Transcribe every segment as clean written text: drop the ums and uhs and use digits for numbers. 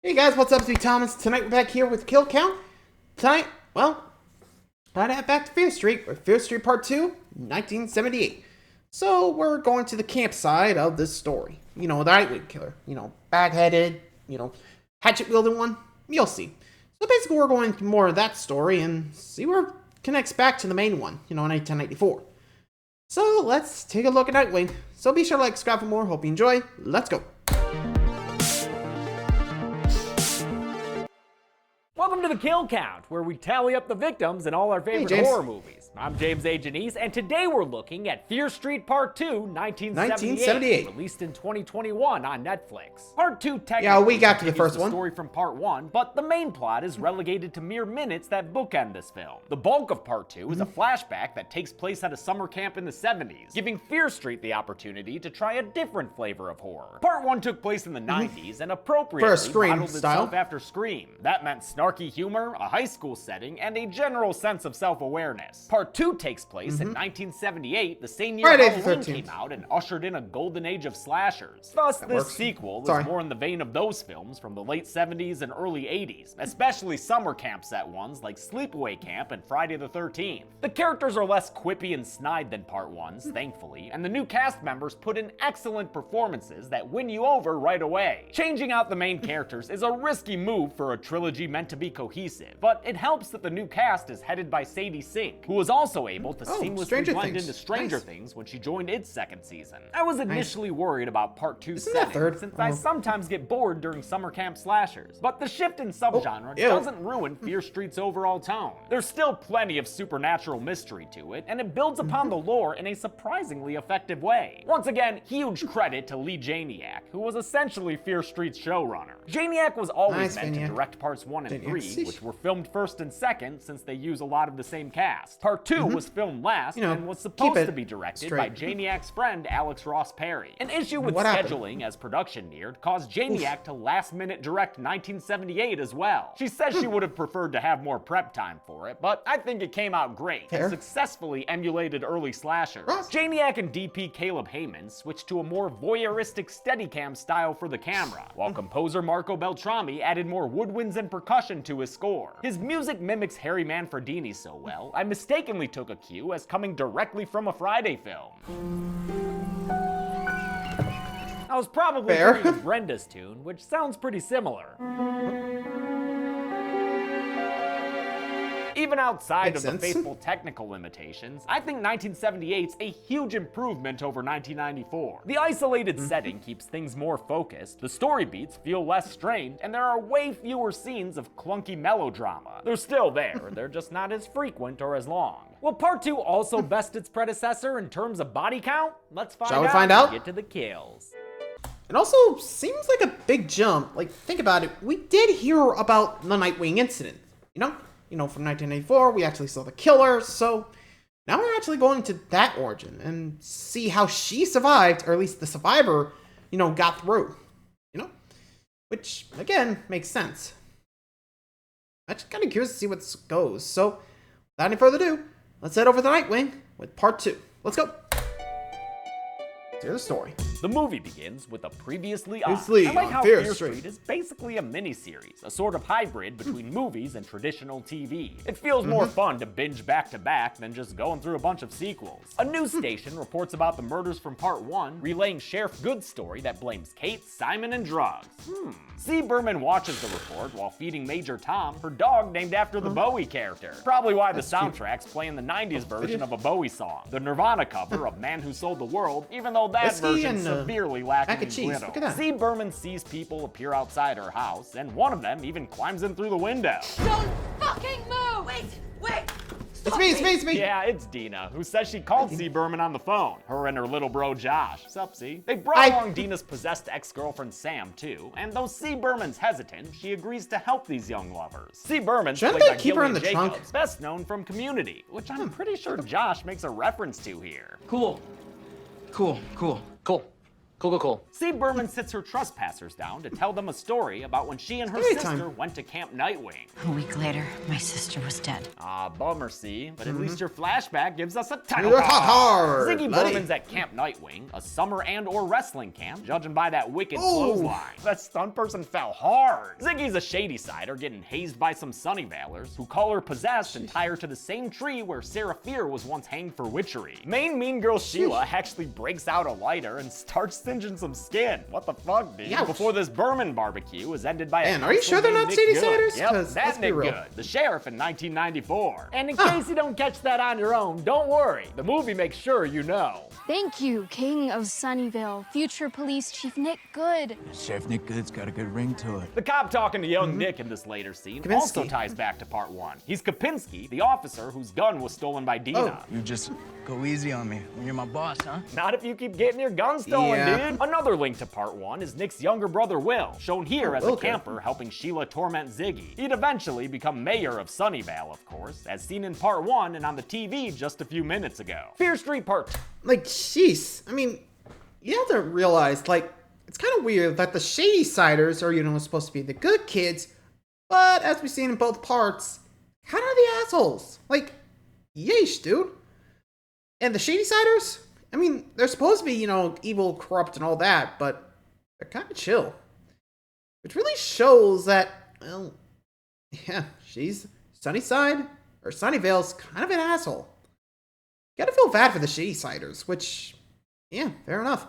Hey guys, what's up? It's me, Thomas. Tonight we're back here with Kill Count. Tonight, well, I'd have back to Fear Street, or Fear Street Part 2, 1978. So we're going to the campsite of this story. You know, the Nightwing killer. You know, bag-headed, hatchet-wielding one. You'll see. So basically we're going to more of that story and see where it connects back to the main one, in 1994. So let's take a look at Nightwing. So be sure to like, subscribe for more. Hope you enjoy. Let's go. Welcome to the Kill Count, where we tally up the victims in all our favorite horror movies. I'm James A. Janice, and today we're looking at Fear Street Part 2, 1978, released in 2021 on Netflix. Part 2 technically continues the story from Part 1, but the main plot is relegated to mere minutes that bookend this film. The bulk of Part 2 is a flashback that takes place at a summer camp in the 70s, giving Fear Street the opportunity to try a different flavor of horror. Part 1 took place in the 90s and appropriately modeled itself after Scream. That meant snarky humor, a high school setting, and a general sense of self-awareness. Part 2 takes place in 1978, the same year Halloween came out and ushered in a golden age of slashers. Thus, this sequel is more in the vein of those films from the late 70s and early 80s, especially summer camp set ones like Sleepaway Camp and Friday the 13th. The characters are less quippy and snide than Part 1's, thankfully, and the new cast members put in excellent performances that win you over right away. Changing out the main characters is a risky move for a trilogy meant to be cohesive, but it helps that the new cast is headed by Sadie Sink, who was also able to seamlessly blend into Stranger Things when she joined its second season. I was initially worried about Part 2's setting, since I sometimes get bored during summer camp slashers, but the shift in subgenre doesn't ruin Fear Street's overall tone. There's still plenty of supernatural mystery to it, and it builds upon the lore in a surprisingly effective way. Once again, huge credit to Lee Janiak, who was essentially Fear Street's showrunner. Janiak was always meant to direct Parts 1 and 3, which were filmed first and second since they use a lot of the same cast. Part 2 was filmed last and was supposed to be directed by Janiak's friend Alex Ross Perry. An issue with scheduling as production neared caused Janiak to last-minute direct 1978 as well. She says she would have preferred to have more prep time for it, but I think it came out great and successfully emulated early slashers. Janiak and DP Caleb Heyman switched to a more voyeuristic Steadicam style for the camera, while composer Marco Beltrami added more woodwinds and percussion to his score. His music mimics Harry Manfredini so well, I mistakenly took a cue as coming directly from a Friday film. I was probably thinking of Brenda's tune, which sounds pretty similar. Even outside of the faithful technical limitations, I think 1978's a huge improvement over 1994. The isolated setting keeps things more focused, the story beats feel less strained, and there are way fewer scenes of clunky melodrama. They're still there, they're just not as frequent or as long. Will Part 2 also best its predecessor in terms of body count? Let's find out and get to the kills. It also seems like a big jump. Like, think about it. We did hear about the Nightwing incident, from 1984, we actually saw the killer, so now we're actually going to that origin and see how she survived, or at least the survivor, got through, which, again, makes sense. I'm just kind of curious to see what this goes, so without any further ado, let's head over to Nightwing with Part 2. Let's go. Here's the story. The movie begins with a previously on. I like how Fear Street is basically a miniseries, a sort of hybrid between movies and traditional TV. It feels more fun to binge back to back than just going through a bunch of sequels. A news station reports about the murders from Part 1, relaying Sheriff Good's story that blames Kate, Simon, and drugs. C. Berman watches the report while feeding Major Tom, her dog named after the Bowie character. Probably why the soundtrack's playing the 90s version of a Bowie song, the Nirvana cover of Man Who Sold the World, even though that version's severely lacking in glitter. C. Berman sees people appear outside her house, and one of them even climbs in through the window. Don't fucking move! Wait! It's me! Yeah, it's Dina, who says she called C. Berman on the phone. Her and her little bro Josh. Sup, C? They brought along Dina's possessed ex-girlfriend Sam, too, and though C. Berman's hesitant, she agrees to help these young lovers. C. Berman's played by Gillian Jacobs, best known from Community, which I'm pretty sure Josh makes a reference to here. Cool. Cool. See, Berman sits her trespassers down to tell them a story about when she and her Story sister time. went to Camp Nightwing. A week later, my sister was dead. Ah, bummer, see, but at least your flashback gives us a title You're card. hard, Ziggy buddy. Berman's at Camp Nightwing, a summer and/or wrestling camp, judging by that wicked Ooh. clothesline. That stunt person fell hard. Ziggy's a shady sider getting hazed by some Sunnyvalers who call her possessed and tie her to the same tree where Sarah Fear was once hanged for witchery. Main mean girl Sheila actually breaks out a lighter and starts singeing some skin. What the fuck, dude? Ouch. Before this Berman barbecue is ended by Man, a are you sure they're not shady Good. siders? Yep, 'Cause let's that be Nick real. Good, the sheriff in 1994. And in case you don't catch that on your own, don't worry. The movie makes sure you know. Thank you, King of Sunnyvale, future police chief Nick Good. Chef Nick Good's got a good ring to it. The cop talking to young Nick in this later scene Kapinski. also ties back to part 1. He's Kapinski, the officer whose gun was stolen by Dina. You just go easy on me when you're my boss, huh? Not if you keep getting your gun stolen, Yeah. dude. Another link to part 1 is Nick's younger brother Will, shown here as a okay. camper helping Sheila torment Ziggy. He'd eventually become mayor of Sunnyvale, of course, as seen in part 1 and on the TV just a few minutes ago. Fear Street Part 2. Like, jeez. I mean, you have to realize, like, it's kind of weird that the shady siders are, supposed to be the good kids, but as we've seen in both parts, kind of the assholes. Like, yeesh, dude. And the shady siders, I mean, they're supposed to be, evil, corrupt, and all that, but they're kind of chill. Which really shows that, well, yeah, she's Sunnyside, or Sunnyvale's kind of an asshole. Gotta feel bad for the shady siders, which, yeah, fair enough.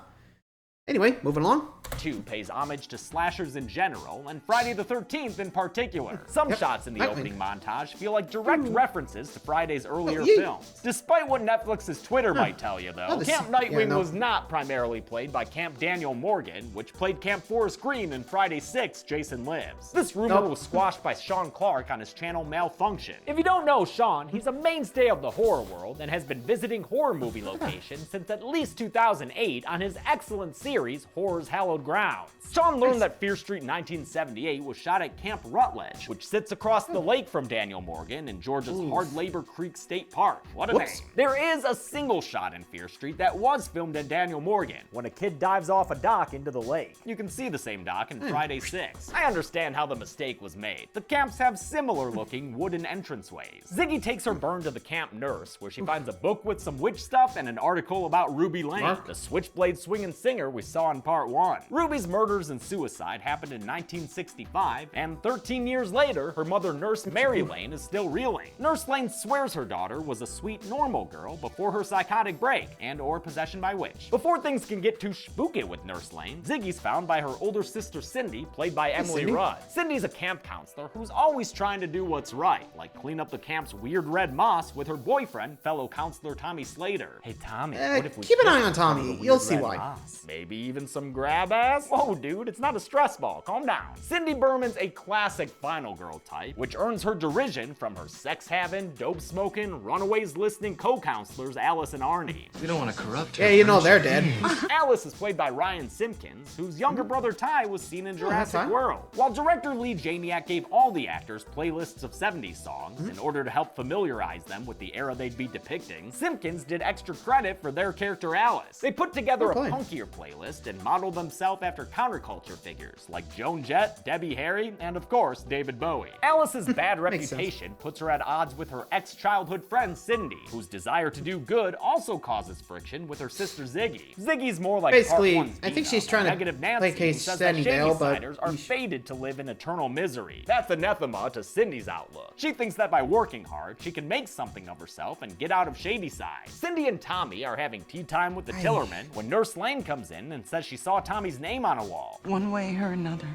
Anyway, moving along. 2 pays homage to slashers in general, and Friday the 13th in particular. Some Yep. shots in the Nightwing. opening montage feel like direct references to Friday's earlier yeah. films. Despite what Netflix's Twitter might tell you, though, Oh, this- Camp Nightwing yeah, no. was not primarily played by Camp Daniel Morgan, which played Camp Forest Green in Friday 6, Jason Lives. This rumor Nope. was squashed by Sean Clark on his channel Malfunction. If you don't know Sean, he's a mainstay of the horror world and has been visiting horror movie locations since at least 2008 on his excellent series, Horror's Hallowed Grounds. Sean learned that Fear Street 1978 was shot at Camp Rutledge, which sits across the lake from Daniel Morgan in Georgia's Hard Labor Creek State Park. What a Whoops. name. There is a single shot in Fear Street that was filmed at Daniel Morgan, when a kid dives off a dock into the lake. You can see the same dock in Friday 6. I understand how the mistake was made. The camps have similar looking wooden entranceways. Ziggy takes her burn to the camp nurse, where she finds a book with some witch stuff and an article about Ruby Lane, Mark. the switchblade swinging singer we saw in part 1. Ruby's murders and suicide happened in 1965, and 13 years later, her mother, Nurse Mary Lane, is still reeling. Nurse Lane swears her daughter was a sweet, normal girl before her psychotic break and/or possession by witch. Before things can get too spooky with Nurse Lane, Ziggy's found by her older sister Cindy, played by Emily Cindy. Rudd. Cindy's a camp counselor who's always trying to do what's right, like clean up the camp's weird red moss with her boyfriend, fellow counselor Tommy Slater. Hey Tommy, what if we keep an eye kissed on in front of Tommy. the You'll weird see red why. moss? Maybe even some grab ass? Whoa, dude, it's not a stress ball. Calm down. Cindy Berman's a classic final girl type, which earns her derision from her sex-having, dope-smoking, runaways-listening co-counselors Alice and Arnie. We don't want to corrupt her. Yeah, they're dead. Alice is played by Ryan Simpkins, whose younger brother Ty was seen in Jurassic Ty. World. While director Lee Janiak gave all the actors playlists of 70s songs in order to help familiarize them with the era they'd be depicting, Simpkins did extra credit for their character Alice. They put together a Okay. punkier playlist and modeled themselves after counterculture figures like Joan Jett, Debbie Harry, and of course, David Bowie. Alice's bad Makes sense. reputation puts her at odds with her ex-childhood friend Cindy, whose desire to do good also causes friction with her sister Ziggy. Ziggy's more like Basically, part 1's I think Dina, she's trying to negative play Nancy, case who says that Sunnydale, shady but siders are yeesh. fated to live in eternal misery. That's anathema to Cindy's outlook. She thinks that by working hard, she can make something of herself and get out of shady side. Cindy and Tommy are having tea time with the Tillerman when Nurse Lane comes in and says she saw Tommy's name on a wall. One way or another,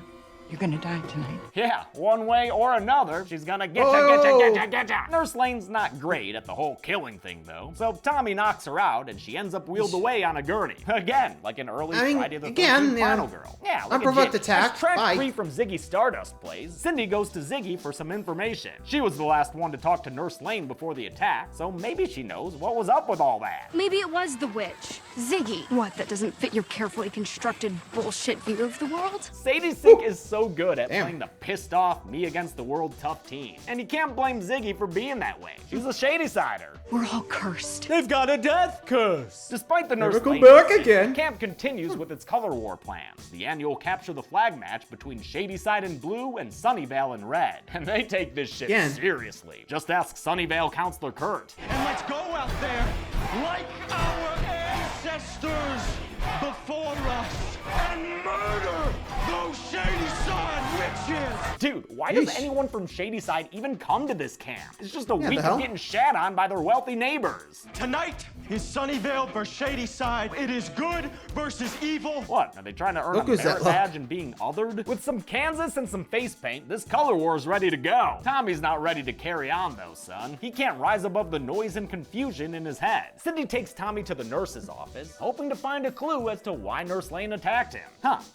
you're gonna die tonight. Yeah, one way or another, she's gonna get Whoa. ya. Nurse Lane's not great at the whole killing thing, though, so Tommy knocks her out and she ends up wheeled away on a gurney. Again, like an early I mean, Friday the 13th again, yeah. final girl. Yeah, look Unprovoked at attack. As track Bye. 3 from Ziggy Stardust plays, Cindy goes to Ziggy for some information. She was the last one to talk to Nurse Lane before the attack, so maybe she knows what was up with all that. Maybe it was the witch. Ziggy. What, that doesn't fit your carefully constructed bullshit view of the world? Sadie Sink is so so good at playing the pissed off, me against the world tough teen. And you can't blame Ziggy for being that way. She's a shady sider. We're all cursed. They've got a death curse. Despite the nurse go back again. the camp continues with its color war plans. The annual capture the flag match between Shadyside in blue and Sunnyvale in red. And they take this shit seriously. Just ask Sunnyvale Counselor Kurt. And let's go out there like our ancestors before us and murder those Shadyside witches! Dude, why does anyone from Shadyside even come to this camp? It's just a week the of getting shat on by their wealthy neighbors. Tonight is Sunnyvale versus Shadyside. It is good versus evil. What, are they trying to earn a merit badge in being othered? With some Kansas and some face paint, this color war is ready to go. Tommy's not ready to carry on though, son. He can't rise above the noise and confusion in his head. Cindy takes Tommy to the nurse's office, hoping to find a clue as to why Nurse Lane attacked him.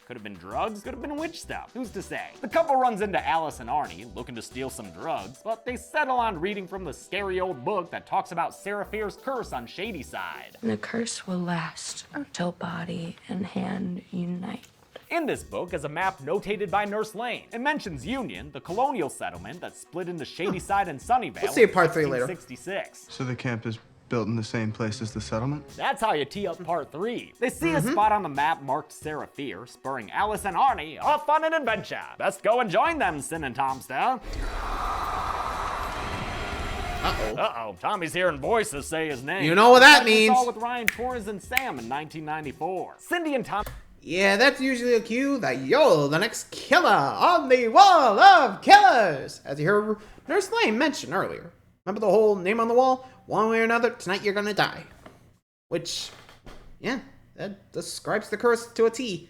Could have been drugs, could have been witch stuff, who's to say? The couple runs into Alice and Arnie, looking to steal some drugs, but they settle on reading from the scary old book that talks about Seraphir's curse on Shadyside. The curse will last until body and hand unite. In this book is a map notated by Nurse Lane. It mentions Union, the colonial settlement that split into Shadyside and Sunnyvale. We'll see part 3 later. 1666. So the camp is built in the same place as the settlement? That's how you tee up part 3. They see a spot on the map marked Seraphir, spurring Alice and Arnie off on an adventure. Best go and join them, Sin and Tomster. Uh-oh, Tommy's hearing voices say his name. You know what that means. Saw with Ryan Torres and Sam in 1994. Cindy and Tom. Yeah, that's usually a cue that you're the next killer on the wall of killers, as you heard Nurse Lane mention earlier. Remember the whole name on the wall? One way or another, tonight you're gonna die. Which, yeah, that describes the curse to a T.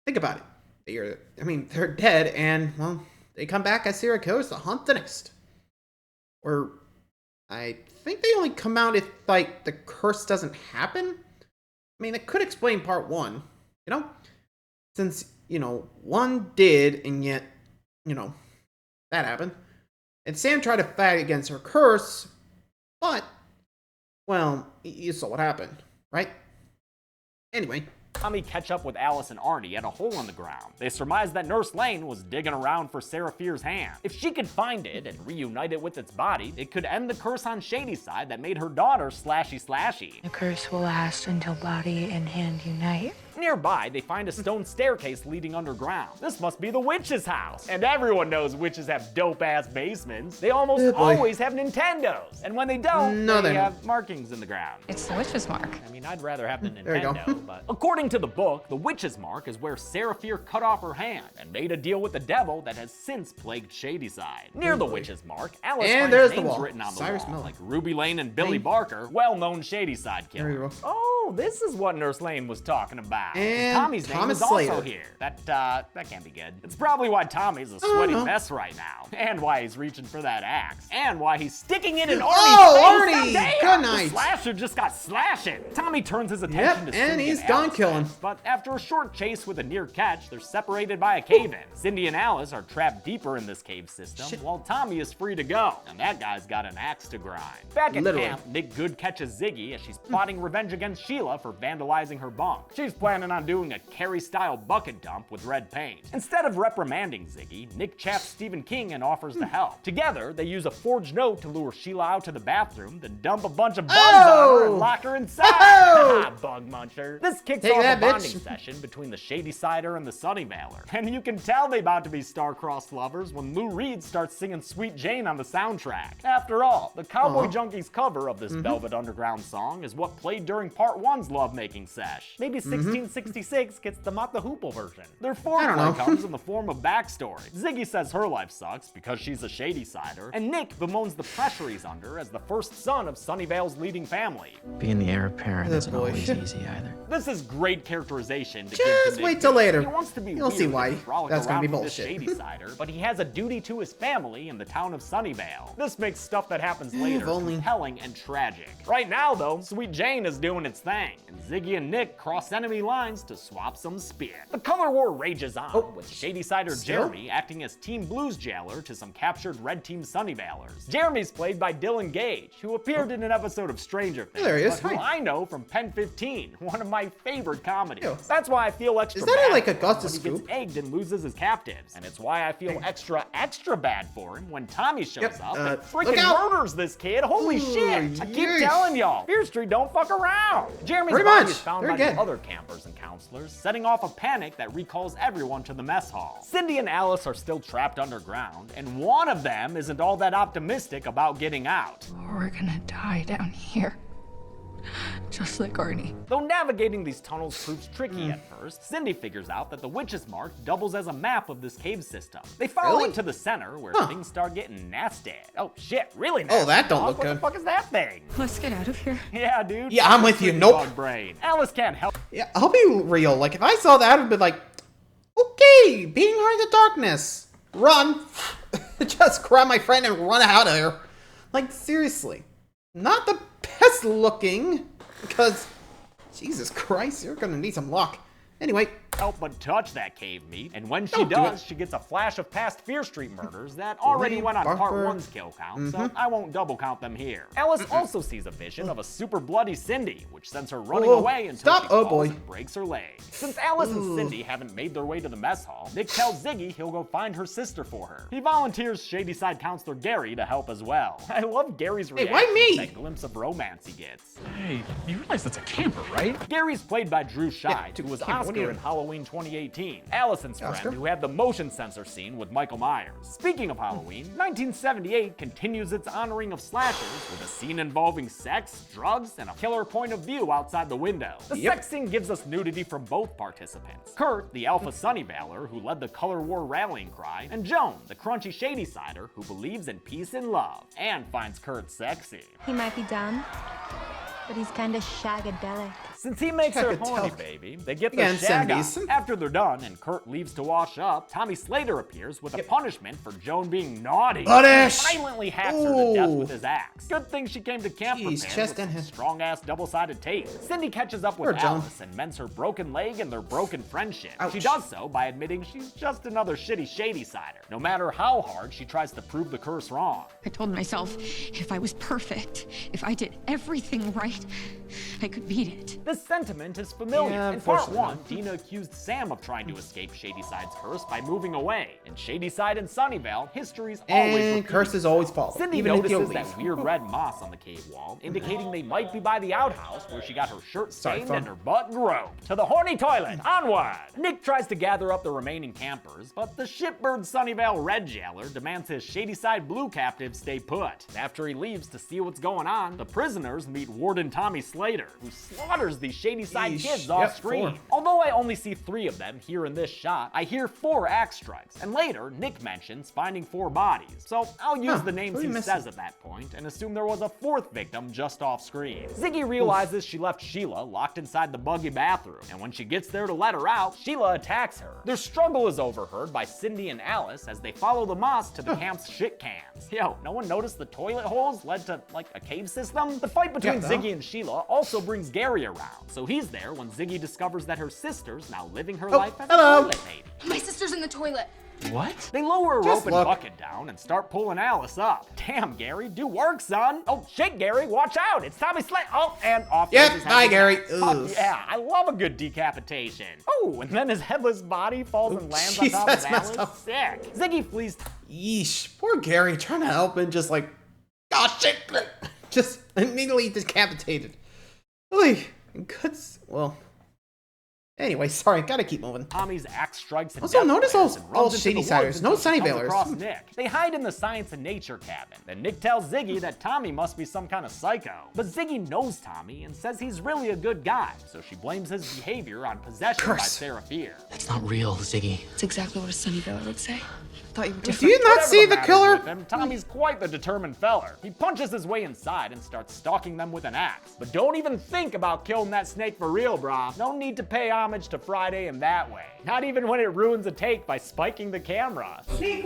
Think about it. They're dead, and, well, they come back as serial killers to hunt the next. Or, I think they only come out if, like, the curse doesn't happen? I mean, it could explain part 1, you know? Since, 1 did, and yet, that happened. And Sam tried to fight against her curse, but, well, you saw what happened, right? Anyway. Tommy catch up with Alice and Arnie at a hole in the ground. They surmise that Nurse Lane was digging around for Seraphir's hand. If she could find it and reunite it with its body, it could end the curse on Shadyside that made her daughter slashy. The curse will last until body and hand unite. Nearby, they find a stone staircase leading underground. This must be the witch's house. And everyone knows witches have dope-ass basements. They almost always have Nintendos. And when they don't, they have markings in the ground. It's the witch's mark. I mean, I'd rather have the Nintendo, but... According to the book, the witch's mark is where Seraphir cut off her hand and made a deal with the devil that has since plagued Shadyside. Near the witch's mark, Alice finds names written on the wall, like Ruby Lane and Billy Barker, well-known Shadyside killers. Oh, this is what Nurse Lane was talking about. And Tommy's name is also here. That can't be good. It's probably why Tommy's a sweaty mess right now. And why he's reaching for that axe. And why he's sticking it in Arnie's face. Oh, Arnie! Good night. The slasher just got slashing. Tommy turns his attention to Cindy and he's done killing. But after a short chase with a near catch, they're separated by a cave-in. Cindy and Alice are trapped deeper in this cave system, while Tommy is free to go. And that guy's got an axe to grind. Back at camp, Nick Good catches Ziggy as she's plotting revenge against Sheila for vandalizing her bunk. She's planning on doing a Carrie-style bucket dump with red paint. Instead of reprimanding Ziggy, Nick chaps Stephen King and offers to help. Together, they use a forged note to lure Sheila out to the bathroom, then dump a bunch of bugs on her and lock her inside. Bug muncher. This kicks off a bonding session between the Shadysider and the Sunnyvaler. And you can tell they about to be star-crossed lovers when Lou Reed starts singing Sweet Jane on the soundtrack. After all, the Cowboy Junkies cover of this Velvet Underground song is what played during part 1's lovemaking sesh. Maybe 1666 gets them out the Hoople version. Their foreplay comes in the form of backstory. Ziggy says her life sucks because she's a Shadysider, and Nick bemoans the pressure he's under as the first son of Sunnyvale's leading family. Being the heir apparent isn't always easy either. This is great characterization to Just give wait till later. He wants to be You'll see why. That's gonna be bullshit. Shadysider, but he has a duty to his family in the town of Sunnyvale. This makes stuff that happens later compelling and tragic. Right now, though, Sweet Jane is doing its thing, and Ziggy and Nick cross enemy lines lines to swap some spit. The color war rages on, with Shadysider Jeremy acting as Team Blue's jailer to some captured Red Team Sunnyvalers. Jeremy's played by Dylan Gage, who appeared in an episode of Stranger Things, there he is. but who I know from Pen 15, one of my favorite comedies. That's why I feel extra Is that bad like a for him Augustus when he gets scoop? egged and loses his captives, and it's why I feel extra bad for him when Tommy shows up and freaking murders this kid. Holy shit! I keep telling y'all, Fear Street don't fuck around. Jeremy's body is found by the other campers and counselors, setting off a panic that recalls everyone to the mess hall. Cindy and Alice are still trapped underground, and one of them isn't all that optimistic about getting out. We're gonna die down here. Just like Arnie. Though navigating these tunnels proves tricky at first, Cindy figures out that the witch's mark doubles as a map of this cave system. They follow it to the center, where things start getting nasty. Oh shit, really nasty. Oh, that don't look What good. the fuck is that thing? Let's get out of here. Yeah, dude. Yeah, I'm with you. Nope. Brain. Alice can't help. Yeah, I'll be real. Like, if I saw that, I'd be like, okay, being hard in the darkness. Run. Just grab my friend and run out of there. Like, seriously. Not the best looking, because, Jesus Christ, you're gonna need some luck. Anyway. Help but touch that cave meat, and when she does, she gets a flash of past Fear Street murders that already went on part 1's kill count, so I won't double count them here. Alice also sees a vision of a super bloody Cindy, which sends her running away until she falls and breaks her leg. Since Alice and Cindy haven't made their way to the mess hall, Nick tells Ziggy he'll go find her sister for her. He volunteers Shadyside counselor Gary to help as well. I love Gary's reaction to that glimpse of romance he gets. Hey, you realize that's a camper, right? Gary's played by Drew Scheid, who was Oscar in Halloween 2018, Allison's friend who had the motion sensor scene with Michael Myers. Speaking of Halloween, 1978 continues its honoring of slashers with a scene involving sex, drugs, and a killer point of view outside the window. The sex scene gives us nudity from both participants. Kurt, the alpha Sunnyvaler who led the color war rallying cry, and Joan, the crunchy Shadysider who believes in peace and love, and finds Kurt sexy. He might be dumb, but he's kind of shagadelic. Since he makes her horny, baby, they get their shag on. After they're done and Kurt leaves to wash up, Tommy Slater appears with a punishment for Joan being naughty. Punish! He violently hacks her to death with his axe. Good thing she came to camp prepared chest with and some strong-ass double-sided tape. Cindy catches up with Alice and mends her broken leg and their broken friendship. She does so by admitting she's just another shitty Shadysider, no matter how hard she tries to prove the curse wrong. I told myself if I was perfect, if I did everything right, I could beat it. This sentiment is familiar. In part 1, Dina accused Sam of trying to escape Shadyside's curse by moving away. In Shadyside and Sunnyvale, history's always repeating. Curses always follow. Cindy notices that weird red moss on the cave wall, indicating they might be by the outhouse where she got her shirt stained and her butt groped. To the horny toilet, onward! Nick tries to gather up the remaining campers, but the shitbird Sunnyvale red jailer demands his Shadyside blue captives stay put. After he leaves to see what's going on, the prisoners meet Warden Tommy Slater, who slaughters these Shadyside kids off screen. Although I only see 3 of them here in this shot, I hear 4 axe strikes, and later Nick mentions finding 4 bodies. So I'll use the names he says at that point and assume there was a 4th victim just off screen. Ziggy realizes she left Sheila locked inside the buggy bathroom, and when she gets there to let her out, Sheila attacks her. Their struggle is overheard by Cindy and Alice as they follow the moss to the camp's shit cans. Yo, no one noticed the toilet holes led to, like, a cave system? The fight between Ziggy and Sheila also brings Gary around, so he's there when Ziggy discovers that her sister's now living her life as a toilet lady. My sister's in the toilet. What? They lower a rope and bucket down and start pulling Alice up. Damn, Gary, do work, son. Oh, shit, Gary, watch out. It's Tommy Slater. Oh, and off. Yep, bye, Gary. Oh, yeah, I love a good decapitation. Oh, and then his headless body falls and lands on top of Alice. Sick. Ziggy flees. Yeesh, poor Gary, trying to help and just like, oh shit, just immediately decapitated. Really, good, well. Anyway, sorry, gotta keep moving. Tommy's axe strikes and also, notice all Shadysiders, no Sunnyvalers. Nick. They hide in the science and nature cabin. Then Nick tells Ziggy that Tommy must be some kind of psycho. But Ziggy knows Tommy and says he's really a good guy, so she blames his behavior on possession by Sarah Fear. That's not real, Ziggy. It's exactly what a Sunnyvaler would say. thought you were Do different. you not see the killer? With him, Tommy's quite the determined feller. He punches his way inside and starts stalking them with an axe. But don't even think about killing that snake for real, brah. No need to pay homage to Friday in that way. Not even when it ruins a take by spiking the camera. You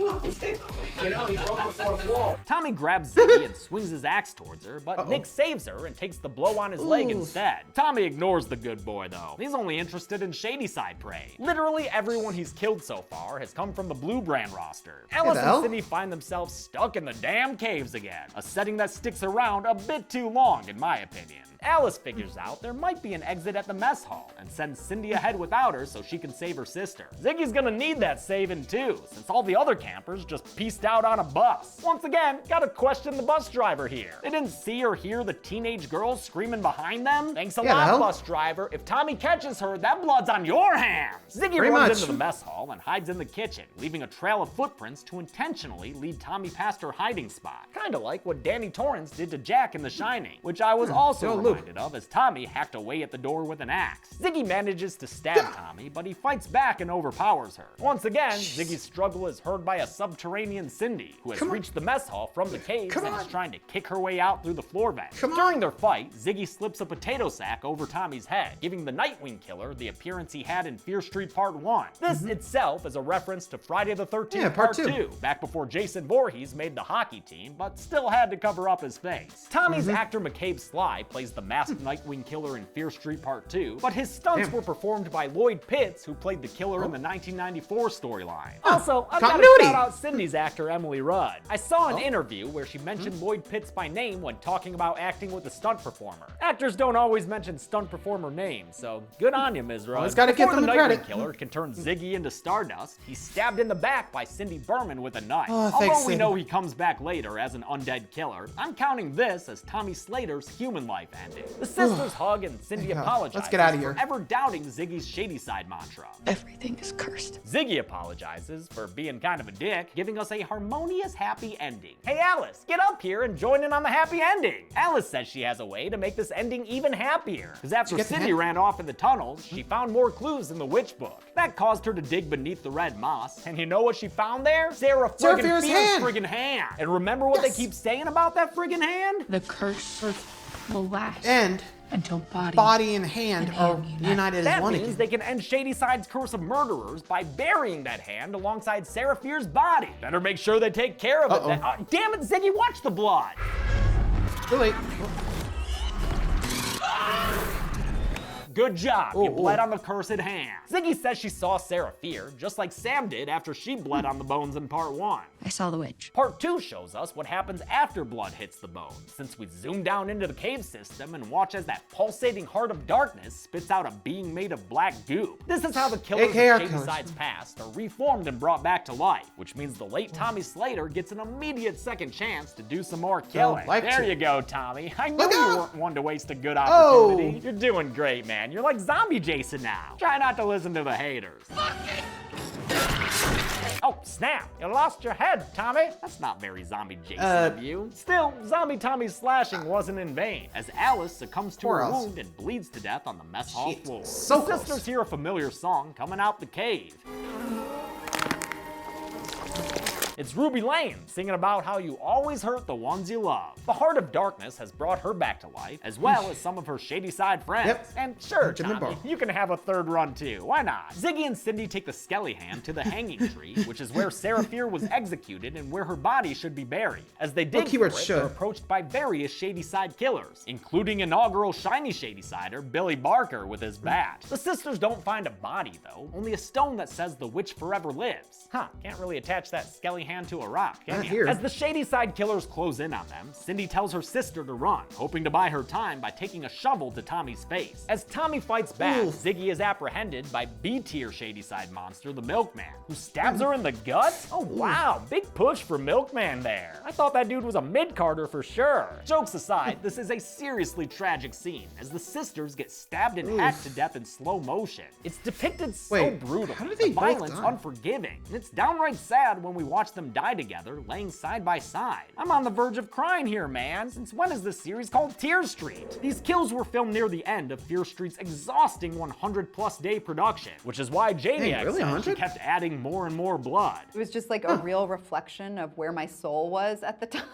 know, he broke the fourth wall. Tommy grabs Ziggy and swings his axe towards her, but Nick saves her and takes the blow on his leg instead. Tommy ignores the good boy though. He's only interested in shady side prey. Literally everyone he's killed so far has come from the Blue Brand roster. Alice and Cindy find themselves stuck in the damn caves again, a setting that sticks around a bit too long in my opinion. Alice figures out there might be an exit at the mess hall and sends Cindy ahead without her so she can save her sister. Ziggy's gonna need that saving too, since all the other campers just pieced out on a bus. Once again, gotta question the bus driver here. They didn't see or hear the teenage girls screaming behind them? Thanks a lot, bus driver. If Tommy catches her, that blood's on your hands. Ziggy runs into the mess hall and hides in the kitchen, leaving a trail of footprints to intentionally lead Tommy past her hiding spot. Kinda like what Danny Torrance did to Jack in The Shining, which I was also reminded of as Tommy hacked away at the door with an axe. Ziggy manages to stab Tommy, but he fights back and overpowers her. Once again, Ziggy's struggle is heard by a subterranean Cindy, who has reached the mess hall from the caves and is trying to kick her way out through the floor vent. During their fight, Ziggy slips a potato sack over Tommy's head, giving the Nightwing killer the appearance he had in Fear Street Part 1. This itself is a reference to Friday the 13th Part 2, back before Jason Voorhees made the hockey team, but still had to cover up his face. Tommy's actor McCabe Sly plays the masked Nightwing killer in Fear Street Part 2, but his stunts were performed by Lloyd Pitts, who played the killer in the 1994 storyline. Also, I've got to shout out Cindy's actor Emily Rudd. I saw an interview where she mentioned Lloyd Pitts by name when talking about acting with a stunt performer. Actors don't always mention stunt performer names, so good on you, Ms. Rudd. Gotta give them the the Nightwing credit. killer can turn Ziggy into Stardust, he's stabbed in the back by Cindy Berman with a knife. Thanks, Although we Cindy. know he comes back later as an undead killer, I'm counting this as Tommy Slater's human life ending. The sisters hug and Cindy apologizes Let's get out of here. for ever doubting Ziggy's shady side mantra. Everything is cursed. Ziggy apologizes for being kind of a dick, giving us a harmonious happy ending. Hey Alice, get up here and join in on the happy ending. Alice says she has a way to make this ending even happier, because after Cindy ran off in the tunnels, she found more clues in the witch book. That caused her to dig beneath the red moss, and you know what she found there? Sarah friggin' Fierce's friggin' hand. And remember what they keep saying about that friggin' hand? The curse will last. And until body and hand are united as one That means they can end Shady Side's curse of murderers by burying that hand alongside Sarah Fierce's body. Better make sure they take care of it. Damn it, Ziggy, watch the blood. Too late. Good job, you bled on the cursed hand. Ziggy says she saw Sarah Fear, just like Sam did after she bled on the bones in Part 1. I saw the witch. Part 2 shows us what happens after blood hits the bone, since we zoom down into the cave system and watch as that pulsating heart of darkness spits out a being made of black goo. This is how the killers of Shady Side's past are reformed and brought back to life, which means the late Tommy Slater gets an immediate second chance to do some more killing. There you go, Tommy. I knew you weren't one to waste a good opportunity. You're doing great, man. You're like zombie Jason now. Try not to listen to the haters. Oh, snap. You lost your head, Tommy. That's not very zombie Jason of you. Still, zombie Tommy's slashing wasn't in vain, as Alice succumbs to her wound and bleeds to death on the mess hall floor. The sisters hear a familiar song coming out the cave. It's Ruby Lane singing about how you always hurt the ones you love. The Heart of Darkness has brought her back to life, as well as some of her Shady Side friends. And sure, Tommy, you can have a third run too. Why not? Ziggy and Cindy take the Skelly Hand to the hanging tree, which is where Sarah Fear was executed and where her body should be buried. As they dig for it, they're approached by various Shady Side killers, including inaugural shiny Shady Sider, Billy Barker, with his bat. The sisters don't find a body, though, only a stone that says the witch forever lives. Can't really attach that Skelly Hand to a rock, can you? As the Shady Side killers close in on them, Cindy tells her sister to run, hoping to buy her time by taking a shovel to Tommy's face. As Tommy fights back, Ziggy is apprehended by B-tier Shady Side monster, the Milkman, who stabs her in the gut? Oh wow, big push for Milkman there. I thought that dude was a mid-carder for sure. Jokes aside, this is a seriously tragic scene, as the sisters get stabbed and hacked to death in slow motion. It's depicted so brutal, the violence unforgiving, and it's downright sad when we watch them die together, laying side by side. I'm on the verge of crying here, man. Since when is this series called Tear Street? These kills were filmed near the end of Fear Street's exhausting 100+ day production, which is why Janiac said she kept adding more and more blood. It was just like a real reflection of where my soul was at the time.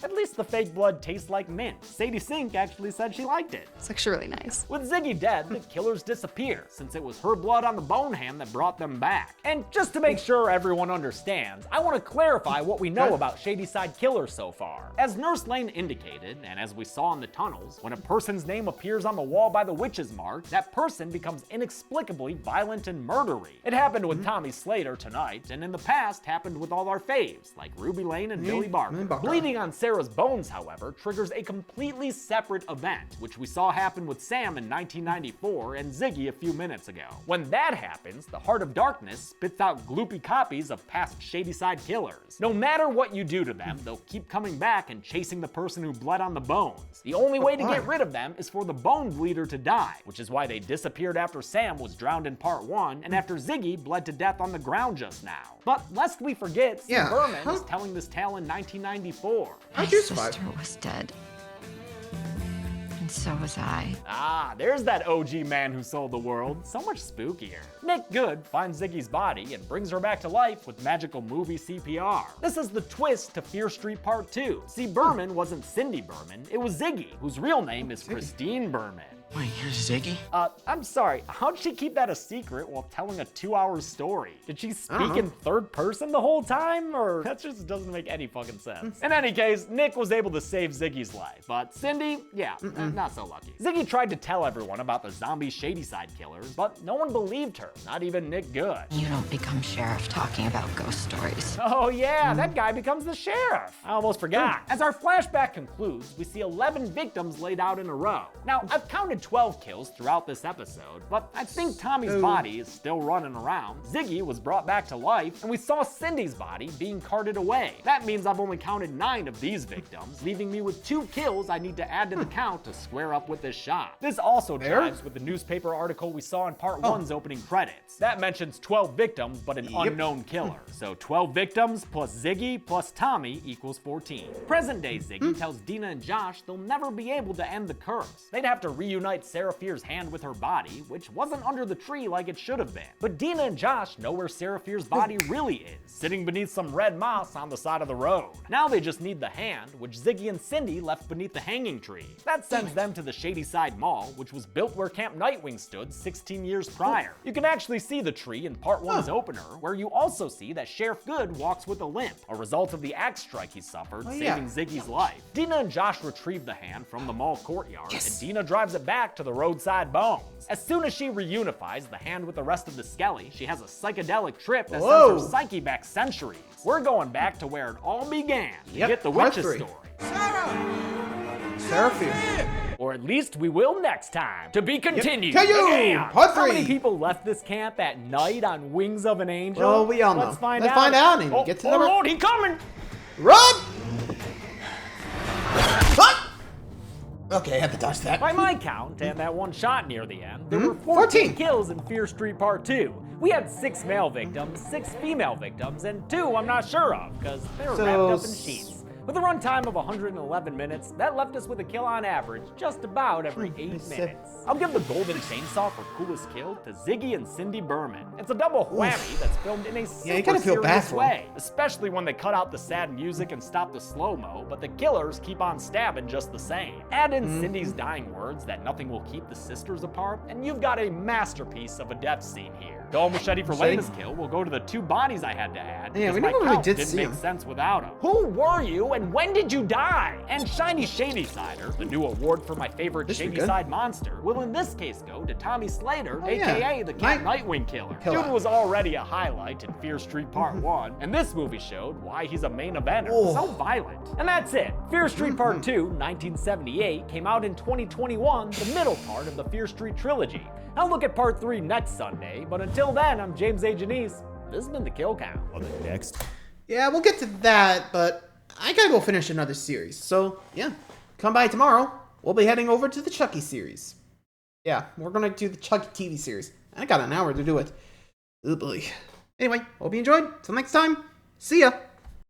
At least the fake blood tastes like mint. Sadie Sink actually said she liked it. It's actually really nice. With Ziggy dead, the killers disappear, since it was her blood on the bone hand that brought them back. And just to make sure everyone understands, I want to clarify what we know about Shadyside Killers so far. As Nurse Lane indicated, and as we saw in the tunnels, when a person's name appears on the wall by the witch's mark, that person becomes inexplicably violent and murdery. It happened with Tommy Slater tonight, and in the past happened with all our faves, like Ruby Lane and Billy Barker. Bleeding on Sarah's bones, however, triggers a completely separate event, which we saw happen with Sam in 1994 and Ziggy a few minutes ago. When that happens, the Heart of Darkness spits out gloopy copies of past Shadyside killers. No matter what you do to them, they'll keep coming back and chasing the person who bled on the bones. The only way to get rid of them is for the bone bleeder to die, which is why they disappeared after Sam was drowned in part 1 and after Ziggy bled to death on the ground just now. But lest we forget, Steve Berman is telling this tale in 1994. My sister was dead. And so was I. Ah, there's that OG man who sold the world. So much spookier. Nick Good finds Ziggy's body and brings her back to life with magical movie CPR. This is the twist to Fear Street Part 2. See, Berman wasn't Cindy Berman, it was Ziggy, whose real name is Christine Berman. Wait, you're Ziggy? I'm sorry, how'd she keep that a secret while telling a 2-hour story? Did she speak in third person the whole time, or that just doesn't make any fucking sense? In any case, Nick was able to save Ziggy's life, but Cindy, not so lucky. Ziggy tried to tell everyone about the zombie Shadyside killers, but no one believed her, not even Nick Good. You don't become sheriff talking about ghost stories. Oh yeah, that guy becomes the sheriff. I almost forgot. As our flashback concludes, we see 11 victims laid out in a row. Now, I've counted 12 kills throughout this episode, but I think Tommy's body is still running around. Ziggy was brought back to life, and we saw Cindy's body being carted away. That means I've only counted 9 of these victims, leaving me with 2 kills I need to add to the count to square up with this shot. This also jives with the newspaper article we saw in Part 1's opening credits. That mentions 12 victims, but an unknown killer. So 12 victims plus Ziggy plus Tommy equals 14. Present-day Ziggy tells Dina and Josh they'll never be able to end the curse. They'd have to reunite Sarah Fier's hand with her body, which wasn't under the tree like it should have been. But Dina and Josh know where Sarah Fier's body really is, sitting beneath some red moss on the side of the road. Now they just need the hand, which Ziggy and Cindy left beneath the hanging tree. That sends them to the Shadyside Mall, which was built where Camp Nightwing stood 16 years prior. You can actually see the tree in Part 1's opener, where you also see that Sheriff Good walks with a limp, a result of the axe strike he suffered, saving Ziggy's life. Dina and Josh retrieve the hand from the mall courtyard, and Dina drives it back to the roadside bones. As soon as she reunifies the hand with the rest of the skelly, she has a psychedelic trip that sends her psyche back centuries. We're going back to where it all began to get the witch's story. Sarah Fier. Or at least we will next time. To be continued. How many people left this camp at night on Wings of an Angel? Well, we all know. Let's find Let's out. find out and get to the... Oh Lord, he coming! Run! What? Okay, I had to dodge that. By my count, and that one shot near the end, there were 14 kills in Fear Street Part 2. We had 6 male victims, 6 female victims, and 2 I'm not sure of, because they were wrapped up in sheets. With a runtime of 111 minutes, that left us with a kill on average just about every 8 minutes. I'll give the Golden Chainsaw for coolest kill to Ziggy and Cindy Berman. It's a double whammy that's filmed in a super serious way, especially when they cut out the sad music and stop the slow-mo, but the killers keep on stabbing just the same. Add in Cindy's dying words that nothing will keep the sisters apart, and you've got a masterpiece of a death scene here. Dull machete for Lena's kill will go to the 2 bodies I had to add, because my count didn't make sense without them. Who were you and when did you die? And Shiny Shadysider, the new award for my favorite Shadyside monster, will in this case go to Tommy Slater, aka the Camp Nightwing killer. Dude was already a highlight in Fear Street Part 1, and this movie showed why he's a main eventer. So violent. And that's it. Fear Street Part 2, 1978, came out in 2021, the middle part of the Fear Street trilogy. I'll look at Part 3 next Sunday, but until then, I'm James A. Janice. This has been The Kill Count. Next. Yeah, we'll get to that, but I gotta go finish another series. So, yeah, come by tomorrow. We'll be heading over to the Chucky series. Yeah, we're gonna do the Chucky TV series. I got an hour to do it. Oh boy. Anyway, hope you enjoyed. Till next time, See ya!